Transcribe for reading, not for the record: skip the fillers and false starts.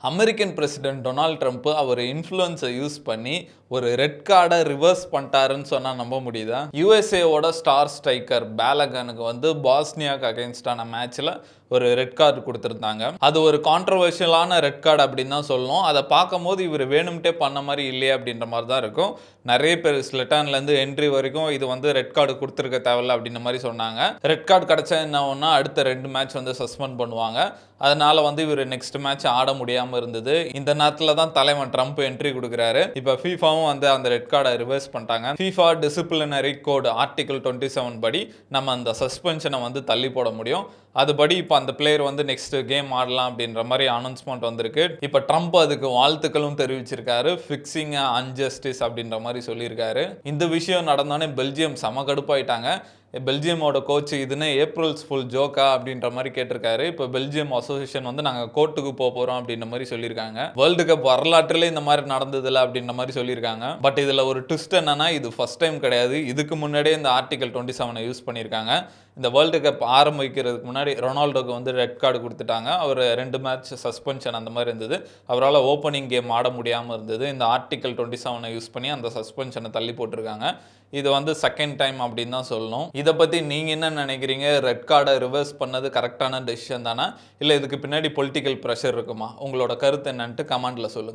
American president Donald Trump அவர் இன்ஃப்ளூயன்ஸை use பண்ணி ஒரு red கார்டை ரிவர்ஸ் பண்ணிட்டாருன்னு சொன்னால் நம்ப முடியுதா? யுஎஸ்ஏவோட ஸ்டார் ஸ்ட்ரைக்கர் பேலகனுக்கு வந்து பாஸ்னியாக்கு அகைன்ஸ்டான மேட்ச்சில் ஒரு ரெட் கார்டு கொடுத்துருந்தாங்க. அது ஒரு கான்ட்ரவர்ஷியலான ரெட் கார்டு அப்படின்னு தான் சொல்லணும். அதை பார்க்கும்போது இவர் வேணும்ட்டே பண்ண மாதிரி இல்லையே அப்படின்ற மாதிரி தான் இருக்கும். நிறைய பேர் ஸ்லெட்டான்லேருந்து என்ட்ரி வரைக்கும் இது வந்து ரெட் கார்டு கொடுத்துருக்க தேவையில்ல அப்படின்ற மாதிரி சொன்னாங்க. ரெட் கார்டு கிடைச்சா என்ன ஆகும்னா அடுத்த 2 மேட்ச் வந்து சஸ்பெண்ட் பண்ணுவாங்க. அதனால வந்து இவர் நெக்ஸ்ட் மேட்ச் ஆட முடியாமல் இருந்தது. இந்த நேரத்தில் தான் தலைவன் ட்ரம்ப் என்ட்ரி கொடுக்குறாரு. இப்போ ஃபீஃபாவும் வந்து அந்த ரெட் கார்டை ரிவர்ஸ் பண்ணிட்டாங்க. ஃபீஃபா டிசிப்ளினரி கோட் ஆர்டிகல் 27 படி நம்ம அந்த சஸ்பென்ஷனை வந்து தள்ளி போட முடியும். அதுபடி இப்போ அந்த பிளேயர் வந்து நெக்ஸ்ட் கேம் ஆடலாம் அப்படின்ற மாதிரி அனௌன்ஸ்மெண்ட் வந்திருக்கு. இப்போ ட்ரம்ப் அதுக்கு வாழ்த்துக்களும் தெரிவிச்சிருக்காரு. ஃபிக்ஸிங் அன்ஜஸ்டிஸ் அப்படின்ற மாதிரி சொல்லியிருக்காரு. இந்த விஷயம் நடந்தோடனே பெல்ஜியம் செம கடுப்பாயிட்டாங்க. பெல்ஜியமோட கோச் இதுன்னு ஏப்ரல்ஸ் ஃபுல் ஜோக்கா அப்படின்ற மாதிரி கேட்டிருக்காரு. இப்போ பெல்ஜியம் அசோசியேஷன் வந்து நாங்கள் கோர்ட்டுக்கு போகிறோம் அப்படின்ற மாதிரி சொல்லியிருக்காங்க. வேர்ல்டு கப் வரலாற்றிலே இந்த மாதிரி நடந்ததில்லை அப்படின்ற மாதிரி சொல்லியிருக்காங்க. பட் இதில் ஒரு ட்விஸ்ட் என்னன்னா இது ஃபர்ஸ்ட் டைம் கிடையாது. இதுக்கு முன்னாடியே இந்த ஆர்டிகல் 27 யூஸ் பண்ணியிருக்காங்க. இந்த வேர்ல்டு கப் ஆரம்பிக்கிறதுக்கு முன்னாடி ரொனால்டோக்கு வந்து ரெட் கார்டு கொடுத்துட்டாங்க. அவர் 2 மேட்ச் சஸ்பென்ஷன் அந்த மாதிரி இருந்தது. அவரால் ஓப்பனிங் கேம் ஆட முடியாமல் இருந்தது. இந்த ஆர்டிகல் 27 யூஸ் பண்ணி அந்த சஸ்பென்ஷனை தள்ளி போட்டிருக்காங்க. இது வந்து செகண்ட் டைம் அப்படின்னு தான் சொல்லணும். இதை பற்றி நீங்கள் என்ன நினைக்கிறீங்க? ரெட் கார்டை ரிவர்ஸ் பண்ணது கரெக்டான டெசிஷன் தானே, இல்லை இதுக்கு பின்னாடி பொலிட்டிக்கல் ப்ரெஷர் இருக்குமா? உங்களோட கருத்து என்னன்ட்டு கமெண்ட்டில் சொல்லுங்கள்.